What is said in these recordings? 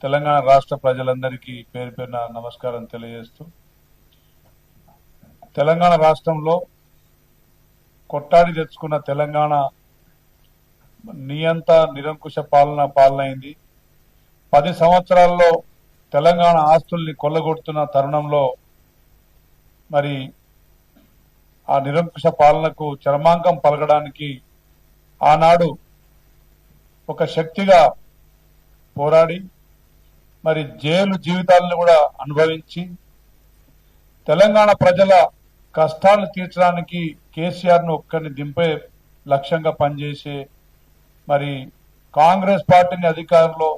తెలంగాణ రాష్ట్ర ప్రజలందరికీ పేరు పేరున నమస్కారం తెలియజేస్తూ, తెలంగాణ రాష్ట్రంలో కొట్టాడి తెచ్చుకున్న తెలంగాణ నియంత నిరంకుశ పాలనైంది. 10 సంవత్సరాల్లో తెలంగాణ ఆస్తుల్ని కొల్లగొడుతున్న తరుణంలో మరి ఆ నిరంకుశ పాలనకు చరమాంకం పలకడానికి ఆనాడు ఒక శక్తిగా పోరాడి మరి జైలు జీవితాలను కూడా అనుభవించి తెలంగాణ ప్రజల కష్టాలు తీర్చడానికి కేసీఆర్ ను ఒక్కరిని దింపే లక్ష్యంగా పనిచేసే మరి కాంగ్రెస్ పార్టీని అధికారంలో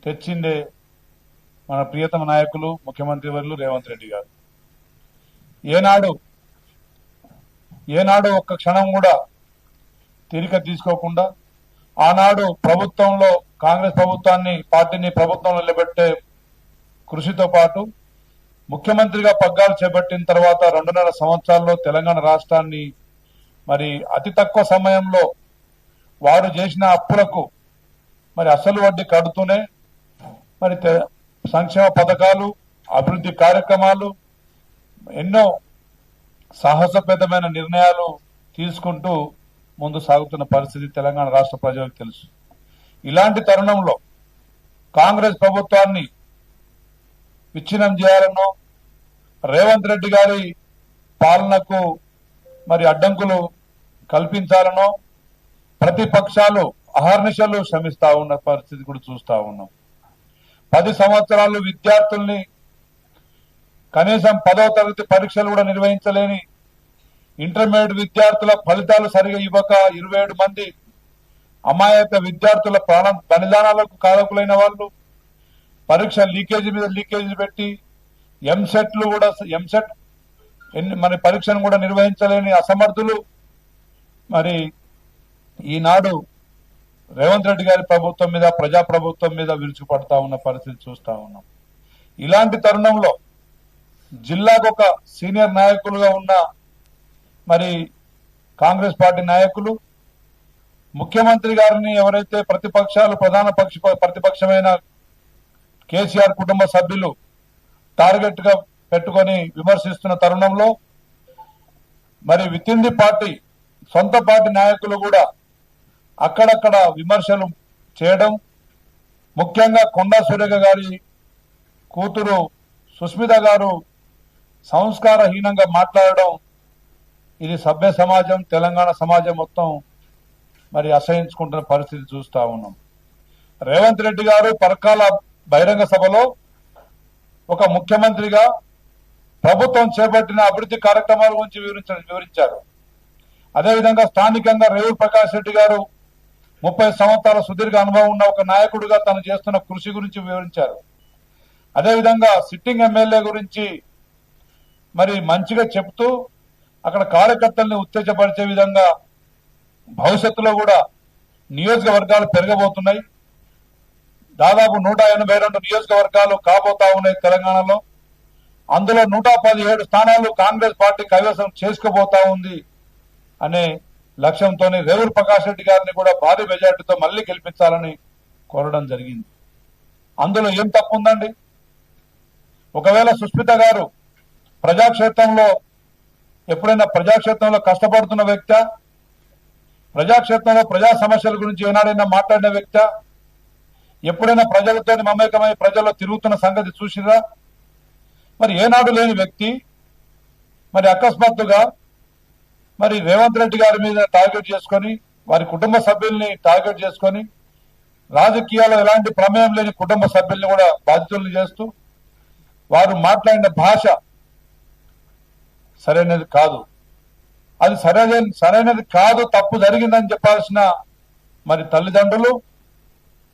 తెచ్చిందే మన ప్రియతమ నాయకులు ముఖ్యమంత్రి వర్యులు రేవంత్ రెడ్డి గారు. ఏనాడు ఒక్క క్షణం కూడా తీరిక తీసుకోకుండా ఆనాడు ప్రభుత్వంలో కాంగ్రెస్ పార్టీని ప్రభుత్వంలో నిలబెట్టే కృషితో పాటు ముఖ్యమంత్రిగా పగ్గాలు చేపట్టిన తర్వాత 2.5 సంవత్సరాల్లో తెలంగాణ రాష్ట్రాన్ని మరి అతి తక్కువ సమయంలో వారు చేసిన అప్పులకు మరి అసలు వడ్డీ కడుతూనే మరి సంక్షేమ పథకాలు, అభివృద్ధి కార్యక్రమాలు, ఎన్నో సాహసోపేతమైన నిర్ణయాలు తీసుకుంటూ ముందు సాగుతున్న పరిస్థితి తెలంగాణ రాష్ట్ర ప్రజలకు తెలుసు. ఇలాంటి తరుణంలో కాంగ్రెస్ ప్రభుత్వాన్ని విచ్ఛిన్నం చేయాలనో, రేవంత్ రెడ్డి గారి పాలనకు మరి అడ్డంకులు కల్పించాలనో ప్రతిపక్షాలు అహర్నిశలు శ్రమిస్తా ఉన్న పరిస్థితి కూడా చూస్తా ఉన్నాం. 10 సంవత్సరాలు విద్యార్థుల్ని కనీసం 10వ తరగతి పరీక్షలు కూడా నిర్వహించలేని, ఇంటర్మీడియట్ విద్యార్థుల ఫలితాలు సరిగా ఇవ్వక 27 మంది అమాయక విద్యార్థుల ప్రాణ బలిదానాలకు కారకులైన వాళ్ళు, పరీక్ష లీకేజీ మీద లీకేజీ పెట్టి ఎంసెట్ మరి పరీక్షను కూడా నిర్వహించలేని అసమర్థులు మరి ఈనాడు రేవంత్ రెడ్డి గారి ప్రభుత్వం మీద, ప్రజాప్రభుత్వం మీద విరుచుపడతా ఉన్న పరిస్థితి చూస్తా ఉన్నాం. ఇలాంటి తరుణంలో జిల్లాకు ఒక సీనియర్ నాయకులుగా ఉన్న మరి కాంగ్రెస్ పార్టీ నాయకులు ముఖ్యమంత్రి గారిని ఎవరైతే ప్రతిపక్షమైన కేసీఆర్ కుటుంబ సభ్యులు టార్గెట్ గా పెట్టుకొని విమర్శిస్తున్న తరుణంలో మరి విత్ ఇన్ ది పార్టీ సొంత పార్టీ నాయకులు కూడా అక్కడక్కడ విమర్శలు చేయడం, ముఖ్యంగా కొండా సురేఖ గారి కూతురు సుస్మిత గారు సంస్కారహీనంగా మాట్లాడడం, ఇది సభ్య సమాజం, తెలంగాణ సమాజం మొత్తం మరి అసహించుకుంటున్న పరిస్థితి చూస్తా ఉన్నాం. రేవంత్ రెడ్డి గారు పరకాల బహిరంగ సభలో ఒక ముఖ్యమంత్రిగా ప్రభుత్వం చేపట్టిన అభివృద్ధి కార్యక్రమాల గురించి వివరించారు. అదేవిధంగా స్థానికంగా రేవూర్ ప్రకాష్ రెడ్డి గారు 30 సంవత్సరాల సుదీర్ఘ అనుభవం ఉన్న ఒక నాయకుడిగా తను చేస్తున్న కృషి గురించి వివరించారు. అదేవిధంగా సిట్టింగ్ ఎమ్మెల్యే గురించి మరి మంచిగా చెప్తూ అక్కడ కార్యకర్తల్ని ఉత్తేజపరిచే విధంగా భవిష్యత్తులో కూడా నియోజకవర్గాలు పెరగబోతున్నాయి. దాదాపు 182 నియోజకవర్గాలు కాబోతా ఉన్నాయి తెలంగాణలో. అందులో 117 స్థానాలు కాంగ్రెస్ పార్టీ కైవసం చేసుకోబోతా ఉంది అనే లక్ష్యంతో రేవూర్ ప్రకాష్ రెడ్డి గారిని కూడా భారీ మెజార్టీతో మళ్లీ గెలిపించాలని కోరడం జరిగింది. అందులో ఏం తప్పు ఉందండి? ఒకవేళ సుస్మిత గారు ఎప్పుడైనా ప్రజాక్షేత్రంలో కష్టపడుతున్న వ్యక్తి, ప్రజాక్షేత్రంలో ప్రజా సమస్యల గురించి ఏనాడైనా మాట్లాడిన వ్యక్తి, ఎప్పుడైనా ప్రజలతో మమేకమై ప్రజల్లో తిరుగుతున్న సంగతి చూసిరా? మరి ఏనాడు లేని వ్యక్తి మరి అకస్మాత్తుగా మరి రేవంత్ రెడ్డి గారి మీద టార్గెట్ చేసుకొని, వారి కుటుంబ సభ్యుల్ని టార్గెట్ చేసుకొని, రాజకీయాల్లో ఎలాంటి ప్రమేయం లేని కుటుంబ సభ్యుల్ని కూడా బాధితుల్ని చేస్తూ వారు మాట్లాడిన భాష సరైనది కాదు. అది సరైనది కాదు, తప్పు జరిగిందని చెప్పాల్సిన మరి తల్లిదండ్రులు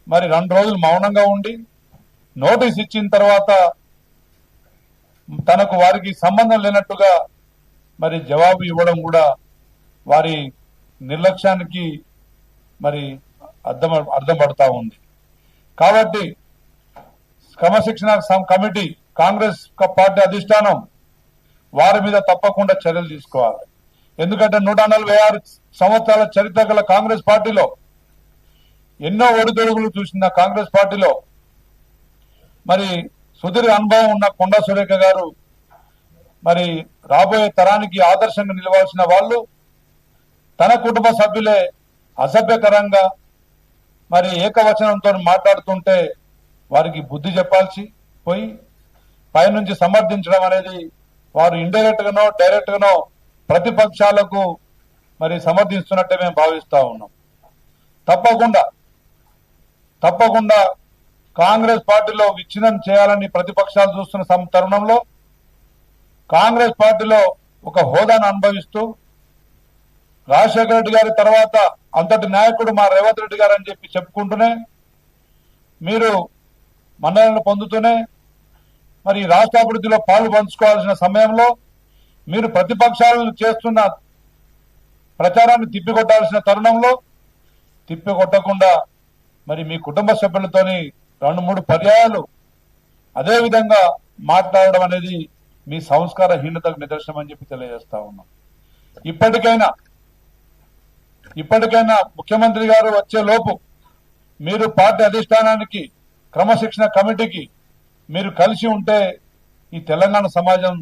మరి 2 రోజులు మౌనంగా ఉండి నోటీస్ ఇచ్చిన తర్వాత వారికి సంబంధం లేనట్టుగా మరి జవాబు ఇవ్వడం కూడా వారి నిర్లక్ష్యానికి మరి అర్థం పడతా ఉంది. కాబట్టి క్రమశిక్షణ కమిటీ, కాంగ్రెస్ పార్టీ అధిష్టానం వారి మీద తప్పకుండా చర్యలు తీసుకోవాలి. ఎందుకంటే 146 సంవత్సరాల చరిత్ర గల కాంగ్రెస్ పార్టీలో ఎన్నో ఒడిదొడుగులు చూసిన కాంగ్రెస్ పార్టీలో మరి సుదీర్ఘ అనుభవం ఉన్న కొండా సురేఖ గారు మరి రాబోయే తరానికి ఆదర్శంగా నిలవాల్సిన వాళ్ళు తన కుటుంబ సభ్యులే అసభ్యకరంగా మరి ఏకవచనంతో మాట్లాడుతుంటే వారికి బుద్ధి చెప్పాల్సి పోయి పైనుంచి సమర్థించడం అనేది వారు ఇండైరెక్ట్ గానో డైరెక్ట్ గానో ప్రతిపక్షాలకు మరి సమర్థిస్తున్నట్టే మేము భావిస్తా ఉన్నాం. తప్పకుండా కాంగ్రెస్ పార్టీలో విచ్ఛిన్నం చేయాలని ప్రతిపక్షాలు చూస్తున్న తరుణంలో కాంగ్రెస్ పార్టీలో ఒక హోదాను అనుభవిస్తూ రాజశేఖర రెడ్డి గారి తర్వాత అంతటి నాయకుడు మా రేవంత్ రెడ్డి గారు అని చెప్పి చెప్పుకుంటూనే మీరు మన్ననలు పొందుతూనే మరి రాష్ట్ర అభివృద్ధిలో పాలు పంచుకోవాల్సిన సమయంలో మీరు ప్రతిపక్షాలను చేస్తున్న ప్రచారాన్ని తిప్పికొట్టాల్సిన తరుణంలో తిప్పికొట్టకుండా మరి మీ కుటుంబ సభ్యులతోని 2-3 పర్యాయాలు అదే విధంగా మాట్లాడడం అనేది మీ సంస్కారహీనతకు నిదర్శనం అని చెప్పి తెలియజేస్తా ఉన్నాం. ఇప్పటికైనా ముఖ్యమంత్రి గారు వచ్చే లోపు మీరు పార్టీ అధిష్టానానికి క్రమశిక్షణ కమిటీకి మీరు కలిసి ఉంటే ఈ తెలంగాణ సమాజం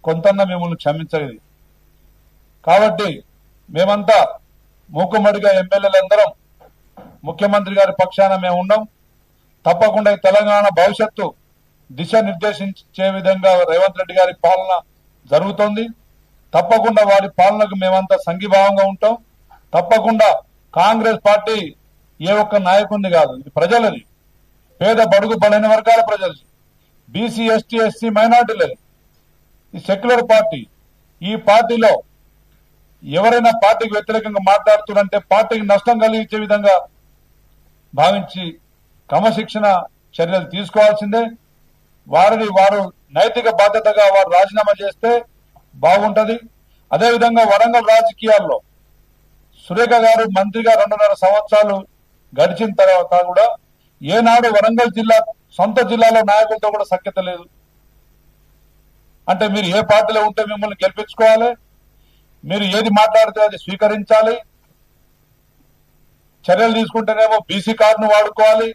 కొంతన్నా మిమ్మల్ని క్షమించలేదు. కాబట్టి మేమంతా మూకుమ్మడిగా ఎమ్మెల్యేలందరం ముఖ్యమంత్రి గారి పక్షాన మేము ఉన్నాం. తప్పకుండా ఈ తెలంగాణ భవిష్యత్తు దిశ నిర్దేశించే విధంగా రేవంత్ రెడ్డి గారి పాలన జరుగుతోంది. తప్పకుండా వారి పాలనకు మేమంతా సంఘీభావంగా ఉంటాం. తప్పకుండా కాంగ్రెస్ పార్టీ ఏ ఒక్క నాయకుడిని కాదు, ఇది ప్రజలది, పేద బడుగు బలైన వర్గాల ప్రజలది, బీసీ ఎస్టీ ఎస్సీ మైనార్టీలది, ఈ సెక్యులర్ పార్టీ. ఈ పార్టీలో ఎవరైనా పార్టీకి వ్యతిరేకంగా మాట్లాడుతున్నారంటే పార్టీకి నష్టం కలిగించే విధంగా భావించి క్రమశిక్షణ చర్యలు తీసుకోవాల్సిందే. వారు నైతిక బాధ్యతగా వారు రాజీనామా చేస్తే బాగుంటది. అదేవిధంగా వరంగల్ రాజకీయాల్లో సురేఖ గారు మంత్రిగా 2.5 సంవత్సరాలు గడిచిన తర్వాత కూడా ఏనాడు వరంగల్ జిల్లా సొంత జిల్లాలో నాయకులతో కూడా సఖ్యత లేదు. అంటే మీరు ఏ పార్టీలో ఉంటే మిమ్మల్ని గెలిపించుకోవాలి, మీరు ఏది మాట్లాడితే అది స్వీకరించాలి, చర్యలు తీసుకుంటేనేమో బీసీ కార్డును వాడుకోవాలి.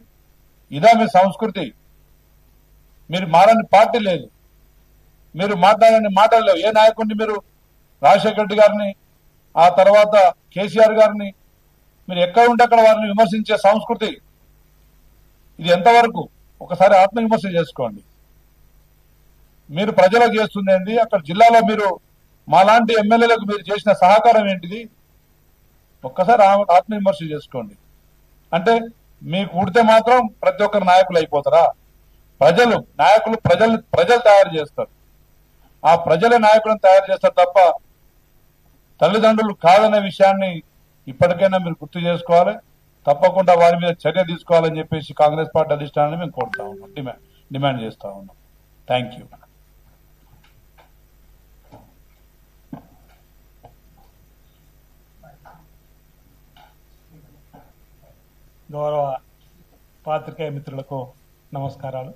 ఇదా మీ సంస్కృతి. మీరు మారని పార్టీ లేదు, మీరు మాట్లాడని మాటలు లేవు. ఏ నాయకుడిని మీరు రాజశేఖర రెడ్డి గారిని ఆ తర్వాత కేసీఆర్ గారిని మీరు ఎక్కడ ఉంటే అక్కడ వారిని విమర్శించే సంస్కృతి ఇది ఎంతవరకు? ఒకసారి ఆత్మవిమర్శ చేసుకోండి. మీరు ప్రజలకు చేస్తుంది ఏంటి? అక్కడ జిల్లాలో మీరు మాలాంటి ఎమ్మెల్యేలకు మీరు చేసిన సహకారం ఏంటిది? ఒక్కసారి ఆత్మవిమర్శ చేసుకోండి. అంటే మీకు ఉడితే మాత్రం ప్రతి ఒక్కరు నాయకులు అయిపోతారా? నాయకులు ప్రజలు తయారు చేస్తారు. ఆ ప్రజలే నాయకులను తయారు చేస్తారు తప్ప తల్లిదండ్రులు కాదనే విషయాన్ని ఇప్పటికైనా మీరు గుర్తు చేసుకోవాలి. తప్పకుండా వారి మీద చర్య తీసుకోవాలని చెప్పేసి కాంగ్రెస్ పార్టీ అధిష్టానాన్ని మేము కోరుతా ఉన్నాం, డిమాండ్ చేస్తా ఉన్నాం. Thank you. గౌరవ పాత్రికేయ మిత్రులకు నమస్కారాలు.